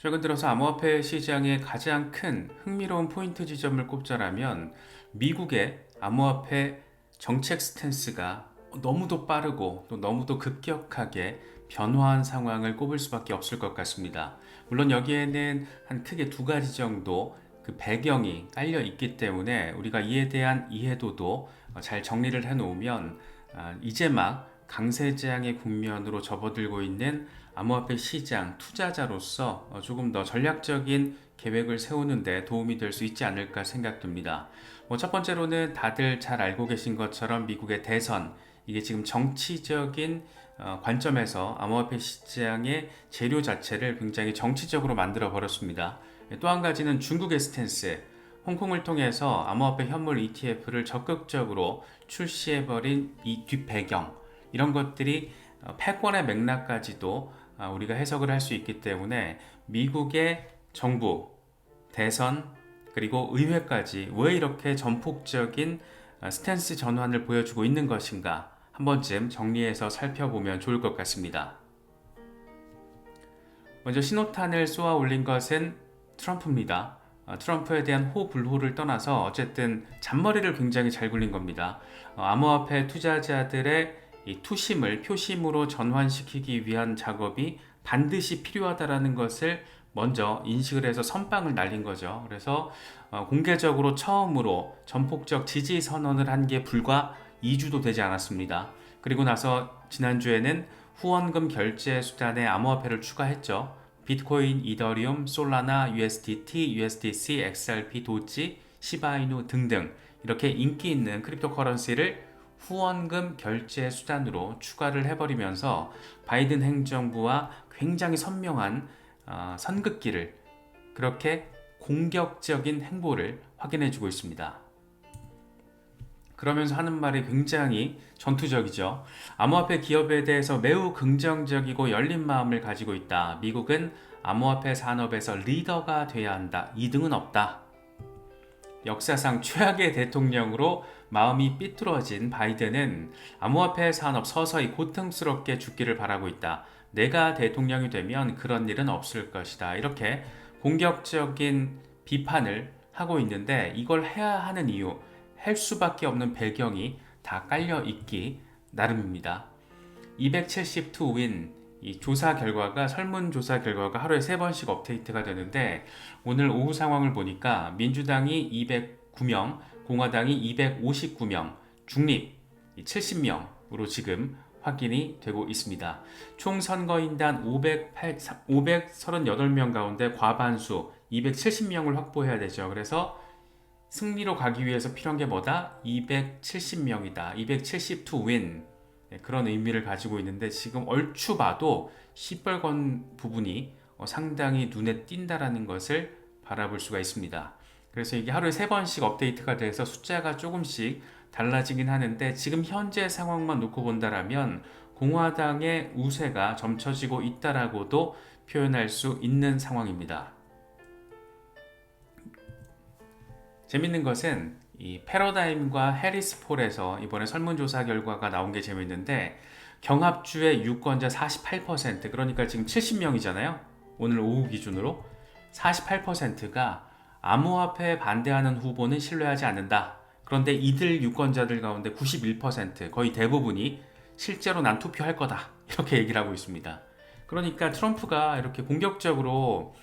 최근 들어서 암호화폐 시장의 가장 큰 흥미로운 포인트 지점을 꼽자라면 미국의 암호화폐 정책 스탠스가 너무도 빠르고 또 너무도 급격하게 변화한 상황을 꼽을 수밖에 없을 것 같습니다. 물론 여기에는 한 크게 두 가지 정도 그 배경이 깔려 있기 때문에 우리가 이에 대한 이해도도 잘 정리를 해 놓으면 이제 막 강세장의 국면으로 접어들고 있는 암호화폐 시장 투자자로서 조금 더 전략적인 계획을 세우는 데 도움이 될 수 있지 않을까 생각됩니다. 첫 번째로는 다들 잘 알고 계신 것처럼 미국의 대선, 이게 지금 정치적인 관점에서 암호화폐 시장의 재료 자체를 굉장히 정치적으로 만들어 버렸습니다. 또 한 가지는 중국의 스탠스, 홍콩을 통해서 암호화폐 현물 ETF를 적극적으로 출시해버린 이 뒷배경, 이런 것들이 패권의 맥락까지도 우리가 해석을 할 수 있기 때문에 미국의 정부, 대선, 그리고 의회까지 왜 이렇게 전폭적인 스탠스 전환을 보여주고 있는 것인가 한 번쯤 정리해서 살펴보면 좋을 것 같습니다. 먼저 신호탄을 쏘아 올린 것은 트럼프입니다. 트럼프에 대한 호불호를 떠나서 어쨌든 잔머리를 굉장히 잘 굴린 겁니다. 암호화폐 투자자들의 이 투심을 표심으로 전환시키기 위한 작업이 반드시 필요하다라는 것을 먼저 인식을 해서 선빵을 날린 거죠. 그래서 공개적으로 처음으로 전폭적 지지 선언을 한 게 불과 2주도 되지 않았습니다. 그리고 나서 지난주에는 후원금 결제 수단에 암호화폐를 추가했죠. 비트코인, 이더리움, 솔라나, USDT, USDC, XRP, 도지, 시바이누 등등 이렇게 인기 있는 크립토 커런시를 후원금 결제 수단으로 추가를 해버리면서 바이든 행정부와 굉장히 선명한 선긋기를, 그렇게 공격적인 행보를 확인해주고 있습니다. 그러면서 하는 말이 굉장히 전투적이죠. 암호화폐 기업에 대해서 매우 긍정적이고 열린 마음을 가지고 있다. 미국은 암호화폐 산업에서 리더가 돼야 한다. 2등은 없다. 역사상 최악의 대통령으로 마음이 삐뚤어진 바이든은 암호화폐 산업 서서히 고통스럽게 죽기를 바라고 있다. 내가 대통령이 되면 그런 일은 없을 것이다. 이렇게 공격적인 비판을 하고 있는데, 이걸 해야 하는 이유, 할 수밖에 없는 배경이 다 깔려 있기 나름입니다. 272윈 이 조사 결과가, 설문조사 결과가 하루에 3번씩 업데이트가 되는데, 오늘 오후 상황을 보니까 민주당이 209명, 공화당이 259명, 중립 70명으로 지금 확인이 되고 있습니다. 총 선거인단 538명 가운데 과반수 270명을 확보해야 되죠. 그래서 승리로 가기 위해서 필요한 게 뭐다? 270명이다. 272윈. 그런 의미를 가지고 있는데, 지금 얼추 봐도 시뻘건 부분이 상당히 눈에 띈다라는 것을 바라볼 수가 있습니다. 그래서 이게 하루에 3번씩 업데이트가 돼서 숫자가 조금씩 달라지긴 하는데, 지금 현재 상황만 놓고 본다라면 공화당의 우세가 점쳐지고 있다라고도 표현할 수 있는 상황입니다. 재밌는 것은 이 패러다임과 해리스폴에서 이번에 설문조사 결과가 나온 게 재밌는데, 경합주의 유권자 48%, 그러니까 지금 70명이잖아요. 오늘 오후 기준으로 48%가 암호화폐에 반대하는 후보는 신뢰하지 않는다. 그런데 이들 유권자들 가운데 91%, 거의 대부분이 실제로 난 투표할 거다, 이렇게 얘기를 하고 있습니다. 그러니까 트럼프가 이렇게 공격적으로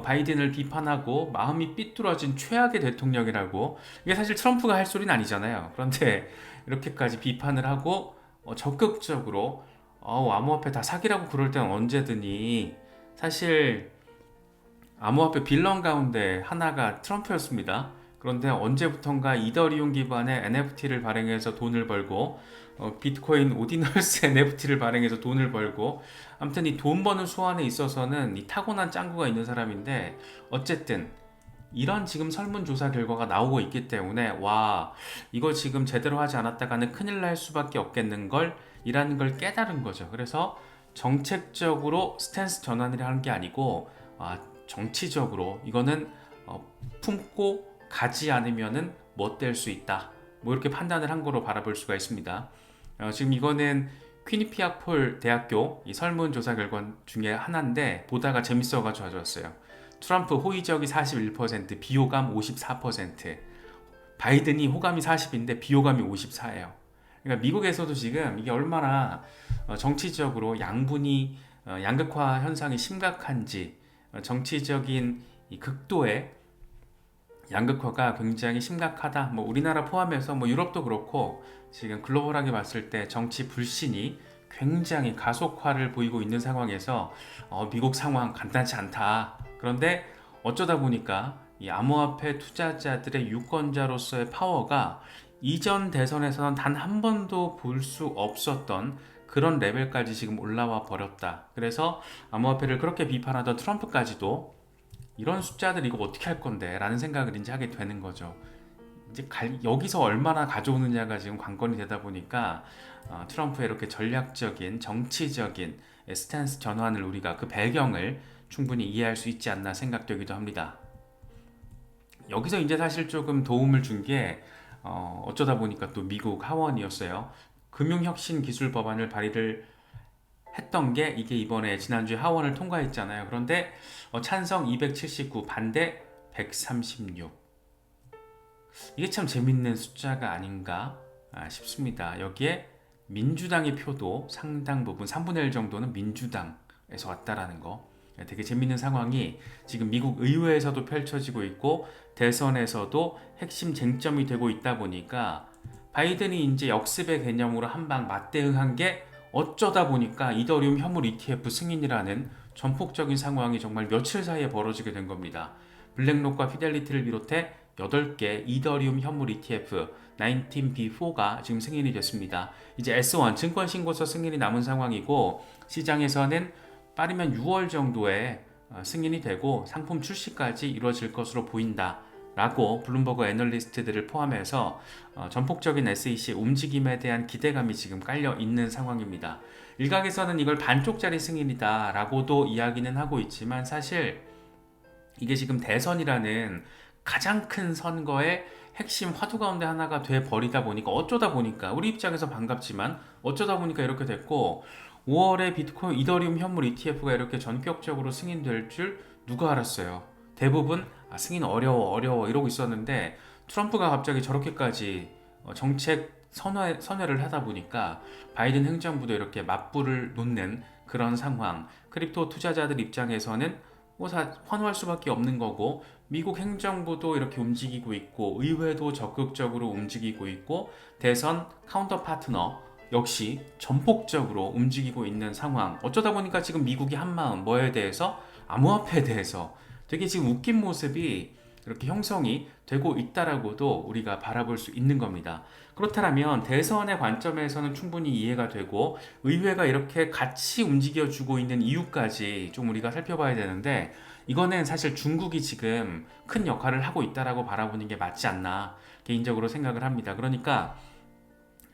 바이든을 비판하고 마음이 삐뚤어진 최악의 대통령이라고, 이게 사실 트럼프가 할 소리는 아니잖아요. 그런데 이렇게까지 비판을 하고 적극적으로 암호화폐 다 사기라고 그럴 때는 언제드니, 사실 암호화폐 빌런 가운데 하나가 트럼프였습니다. 그런데 언제부턴가 이더리움 기반의 NFT를 발행해서 돈을 벌고, 비트코인 오디널스 NFT를 발행해서 돈을 벌고, 아무튼 이 돈 버는 수완에 있어서는 이 타고난 짱구가 있는 사람인데, 어쨌든 이런 지금 설문조사 결과가 나오고 있기 때문에, 와, 이거 지금 제대로 하지 않았다가는 큰일 날 수밖에 없겠는 걸, 이라는 걸 깨달은 거죠. 그래서 정책적으로 스탠스 전환을 하는 게 아니고, 정치적으로 이거는 품고 가지 않으면은 못 될 수 있다, 뭐 이렇게 판단을 한 거로 바라볼 수가 있습니다. 지금 이거는 퀴니피아폴 대학교 이 설문조사 결과 중에 하나인데 보다가 재밌어가지고 가져왔어요. 트럼프 호의적이 41%, 비호감 54%, 바이든이 호감이 40인데 비호감이 54예요. 그러니까 미국에서도 지금 이게 얼마나 정치적으로 양분이 양극화 현상이 심각한지, 정치적인 이 극도의 양극화가 굉장히 심각하다. 뭐 우리나라 포함해서 뭐 유럽도 그렇고 지금 글로벌하게 봤을 때 정치 불신이 굉장히 가속화를 보이고 있는 상황에서 미국 상황 간단치 않다. 그런데 어쩌다 보니까 이 암호화폐 투자자들의 유권자로서의 파워가 이전 대선에서는 단 한 번도 볼 수 없었던 그런 레벨까지 지금 올라와 버렸다. 그래서 암호화폐를 그렇게 비판하던 트럼프까지도 이런 숫자들 이거 어떻게 할 건데 라는 생각을 이제 하게 되는 거죠. 이제 여기서 얼마나 가져오느냐가 지금 관건이 되다 보니까 트럼프의 이렇게 전략적인 정치적인 스탠스 전환을 우리가 그 배경을 충분히 이해할 수 있지 않나 생각되기도 합니다. 여기서 이제 사실 조금 도움을 준 게 어쩌다 보니까 또 미국 하원이었어요. 금융혁신 기술 법안을 발의를 했던 게 이게 이번에 지난주에 하원을 통과했잖아요. 그런데 찬성 279, 반대 136. 이게 참 재밌는 숫자가 아닌가 싶습니다. 여기에 민주당의 표도 상당 부분 3분의 1 정도는 민주당에서 왔다라는 거. 되게 재밌는 상황이 지금 미국 의회에서도 펼쳐지고 있고 대선에서도 핵심 쟁점이 되고 있다 보니까 바이든이 이제 역습의 개념으로 한방 맞대응한 게 어쩌다 보니까 이더리움 현물 ETF 승인이라는 전폭적인 상황이 정말 며칠 사이에 벌어지게 된 겁니다. 블랙록과 피델리티를 비롯해 8개 이더리움 현물 ETF 19B4가 지금 승인이 됐습니다. 이제 S1 증권신고서 승인이 남은 상황이고 시장에서는 빠르면 6월 정도에 승인이 되고 상품 출시까지 이루어질 것으로 보인다. 라고 블룸버그 애널리스트들을 포함해서 전폭적인 SEC 움직임에 대한 기대감이 지금 깔려 있는 상황입니다. 일각에서는 이걸 반쪽짜리 승인이다 라고도 이야기는 하고 있지만 사실 이게 지금 대선이라는 가장 큰 선거의 핵심 화두 가운데 하나가 돼 버리다 보니까 어쩌다 보니까 우리 입장에서 반갑지만 어쩌다 보니까 이렇게 됐고 5월에 비트코인 이더리움 현물 ETF가 이렇게 전격적으로 승인될 줄 누가 알았어요. 대부분 승인 어려워 이러고 있었는데 트럼프가 갑자기 저렇게까지 정책 선회를 하다 보니까 바이든 행정부도 이렇게 맞불을 놓는 그런 상황. 크립토 투자자들 입장에서는 환호할 수밖에 없는 거고 미국 행정부도 이렇게 움직이고 있고 의회도 적극적으로 움직이고 있고 대선 카운터 파트너 역시 전폭적으로 움직이고 있는 상황. 어쩌다 보니까 지금 미국이 한마음 뭐에 대해서 암호화폐에 대해서 되게 지금 웃긴 모습이 이렇게 형성이 되고 있다라고도 우리가 바라볼 수 있는 겁니다. 그렇다면 대선의 관점에서는 충분히 이해가 되고 의회가 이렇게 같이 움직여주고 있는 이유까지 좀 우리가 살펴봐야 되는데 이거는 사실 중국이 지금 큰 역할을 하고 있다라고 바라보는 게 맞지 않나 개인적으로 생각을 합니다. 그러니까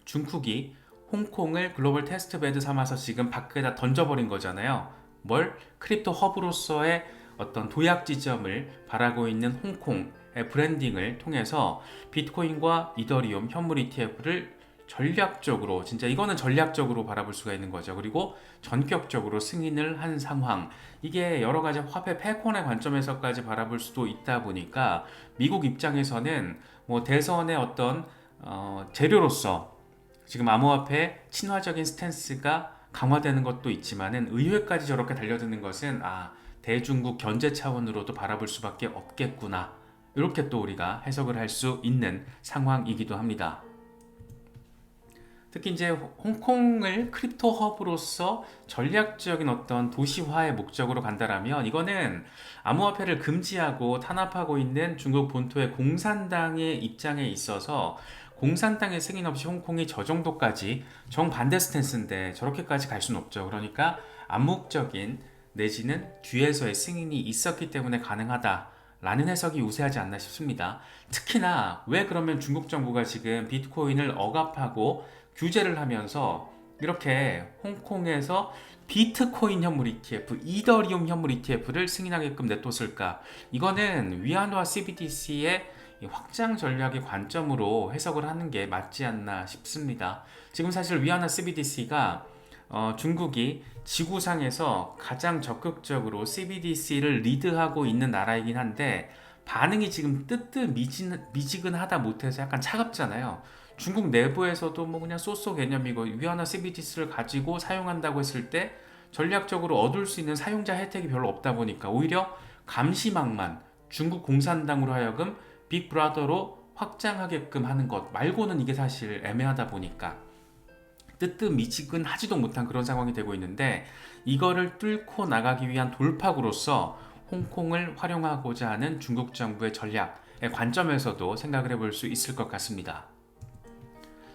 중국이 홍콩을 글로벌 테스트베드 삼아서 지금 밖에다 던져버린 거잖아요. 뭘? 크립토 허브로서의 어떤 도약 지점을 바라고 있는 홍콩의 브랜딩을 통해서 비트코인과 이더리움 현물 ETF를 전략적으로 진짜 이거는 전략적으로 바라볼 수가 있는 거죠. 그리고 전격적으로 승인을 한 상황. 이게 여러 가지 화폐 패권의 관점에서까지 바라볼 수도 있다 보니까 미국 입장에서는 뭐 대선의 어떤 재료로서 지금 암호화폐 친화적인 스탠스가 강화되는 것도 있지만은 의회까지 저렇게 달려드는 것은 대중국 견제 차원으로도 바라볼 수밖에 없겠구나. 이렇게 또 우리가 해석을 할 수 있는 상황이기도 합니다. 특히 이제 홍콩을 크립토 허브로서 전략적인 어떤 도시화의 목적으로 간다라면 이거는 암호화폐를 금지하고 탄압하고 있는 중국 본토의 공산당의 입장에 있어서 공산당의 승인 없이 홍콩이 저 정도까지 정반대 스탠스인데 저렇게까지 갈 수는 없죠. 그러니까 암묵적인 내지는 뒤에서의 승인이 있었기 때문에 가능하다라는 해석이 우세하지 않나 싶습니다. 특히나 왜 그러면 중국 정부가 지금 비트코인을 억압하고 규제를 하면서 이렇게 홍콩에서 비트코인 현물 ETF, 이더리움 현물 ETF를 승인하게끔 내뒀을까? 이거는 위안화 CBDC의 확장 전략의 관점으로 해석을 하는 게 맞지 않나 싶습니다. 지금 사실 위안화 CBDC가 중국이 지구상에서 가장 적극적으로 CBDC를 리드하고 있는 나라이긴 한데 반응이 지금 뜨뜻미지근하다 못해서 약간 차갑잖아요. 중국 내부에서도 뭐 그냥 쏘쏘 개념이고 위안화 CBDC를 가지고 사용한다고 했을 때 전략적으로 얻을 수 있는 사용자 혜택이 별로 없다 보니까 오히려 감시망만 중국 공산당으로 하여금 빅브라더로 확장하게끔 하는 것 말고는 이게 사실 애매하다 보니까 뜨뜻미지근하지도 못한 그런 상황이 되고 있는데 이거를 뚫고 나가기 위한 돌파구로서 홍콩을 활용하고자 하는 중국 정부의 전략의 관점에서도 생각을 해볼 수 있을 것 같습니다.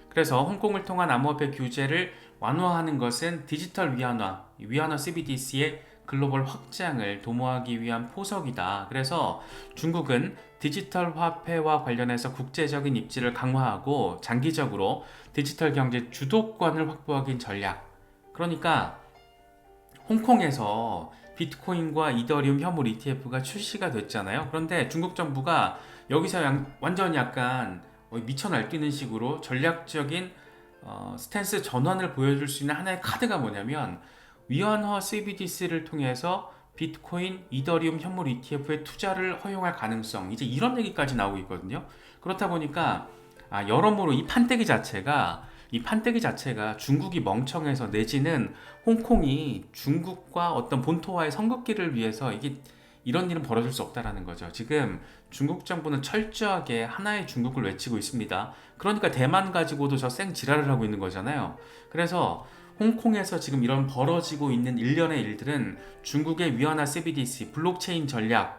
그래서 홍콩을 통한 암호화폐 규제를 완화하는 것은 디지털 위안화 CBDC의 글로벌 확장을 도모하기 위한 포석이다. 그래서 중국은 디지털 화폐와 관련해서 국제적인 입지를 강화하고 장기적으로 디지털 경제 주도권을 확보하기 전략. 그러니까 홍콩에서 비트코인과 이더리움 현물 ETF가 출시가 됐잖아요. 그런데 중국 정부가 여기서 완전 약간 미쳐 날뛰는 식으로 전략적인 스탠스 전환을 보여줄 수 있는 하나의 카드가 뭐냐면 위안화 CBDC를 통해서 비트코인, 이더리움 현물 ETF에 투자를 허용할 가능성 이제 이런 얘기까지 나오고 있거든요. 그렇다 보니까 여러모로 이 판때기 자체가 중국이 멍청해서 내지는 홍콩이 중국과 어떤 본토와의 선긋기를 위해서 이게 이런 일은 벌어질 수 없다라는 거죠. 지금 중국 정부는 철저하게 하나의 중국을 외치고 있습니다. 그러니까 대만 가지고도 저 생지랄을 하고 있는 거잖아요. 그래서 홍콩에서 지금 이런 벌어지고 있는 일련의 일들은 중국의 위안화 CBDC 블록체인 전략과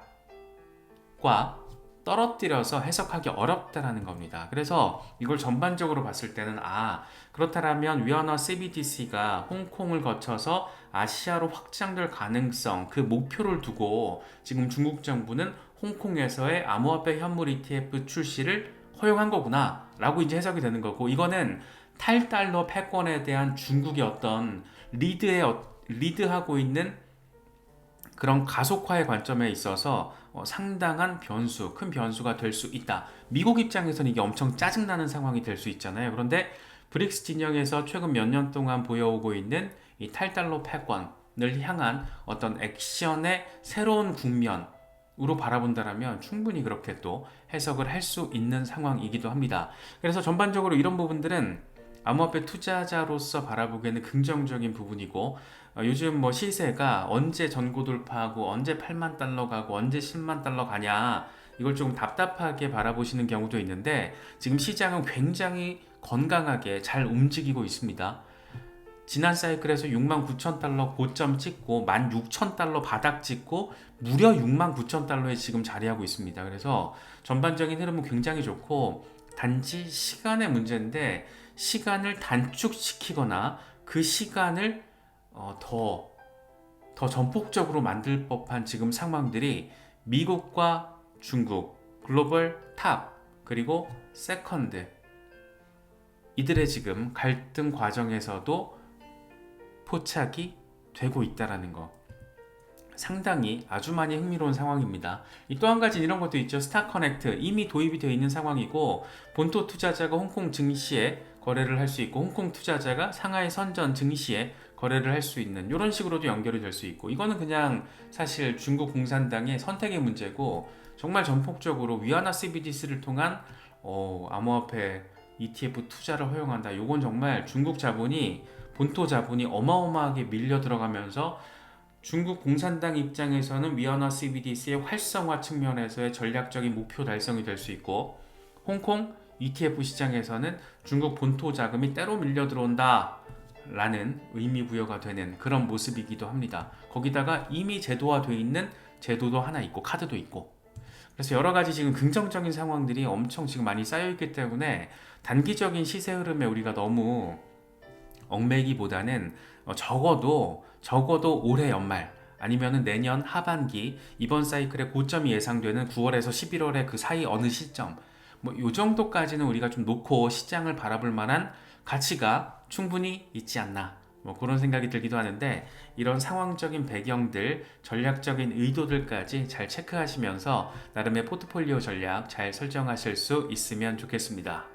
떨어뜨려서 해석하기 어렵다라는 겁니다. 그래서 이걸 전반적으로 봤을 때는 그렇다면 위안화 CBDC가 홍콩을 거쳐서 아시아로 확장될 가능성 그 목표를 두고 지금 중국 정부는 홍콩에서의 암호화폐 현물 ETF 출시를 허용한 거구나 라고 이제 해석이 되는 거고 이거는 탈달러 패권에 대한 중국의 어떤 리드하고 있는 그런 가속화의 관점에 있어서 상당한 큰 변수가 될 수 있다. 미국 입장에서는 이게 엄청 짜증나는 상황이 될 수 있잖아요. 그런데 브릭스 진영에서 최근 몇 년 동안 보여오고 있는 이 탈달러 패권을 향한 어떤 액션의 새로운 국면으로 바라본다라면 충분히 그렇게 또 해석을 할 수 있는 상황이기도 합니다. 그래서 전반적으로 이런 부분들은 암호화폐 투자자로서 바라보기에는 긍정적인 부분이고 요즘 뭐 시세가 언제 전고 돌파하고 언제 8만 달러 가고 언제 10만 달러 가냐 이걸 좀 답답하게 바라보시는 경우도 있는데 지금 시장은 굉장히 건강하게 잘 움직이고 있습니다. 지난 사이클에서 6만 9천 달러 고점 찍고 1만 6천 달러 바닥 찍고 무려 6만 9천 달러에 지금 자리하고 있습니다. 그래서 전반적인 흐름은 굉장히 좋고 단지 시간의 문제인데 시간을 단축시키거나 그 시간을 더 전폭적으로 만들 법한 지금 상황들이 미국과 중국, 글로벌 탑, 그리고 세컨드 이들의 지금 갈등 과정에서도 포착이 되고 있다는 거 상당히 아주 많이 흥미로운 상황입니다. 또 한 가지 이런 것도 있죠. 스타커넥트 이미 도입이 되어 있는 상황이고 본토 투자자가 홍콩 증시에 거래를 할 수 있고 홍콩 투자자가 상하이 선전 증시에 거래를 할 수 있는 이런 식으로도 연결이 될 수 있고 이거는 그냥 사실 중국 공산당의 선택의 문제고 정말 전폭적으로 위안화 CBDC를 통한 암호화폐 ETF 투자를 허용한다. 이건 정말 중국 자본이 본토 자본이 어마어마하게 밀려 들어가면서 중국 공산당 입장에서는 위안화 CBDC의 활성화 측면에서의 전략적인 목표 달성이 될 수 있고 홍콩 ETF 시장에서는 중국 본토 자금이 때로 밀려 들어온다 라는 의미 부여가 되는 그런 모습이기도 합니다. 거기다가 이미 제도화되어 있는 제도도 하나 있고 카드도 있고 그래서 여러 가지 지금 긍정적인 상황들이 엄청 지금 많이 쌓여 있기 때문에 단기적인 시세 흐름에 우리가 너무 얽매기보다는 적어도 올해 연말 아니면은 내년 하반기 이번 사이클의 고점이 예상되는 9월에서 11월의 그 사이 어느 시점 요 정도까지는 우리가 좀 놓고 시장을 바라볼 만한 가치가 충분히 있지 않나 그런 생각이 들기도 하는데 이런 상황적인 배경들 전략적인 의도들까지 잘 체크하시면서 나름의 포트폴리오 전략 잘 설정하실 수 있으면 좋겠습니다.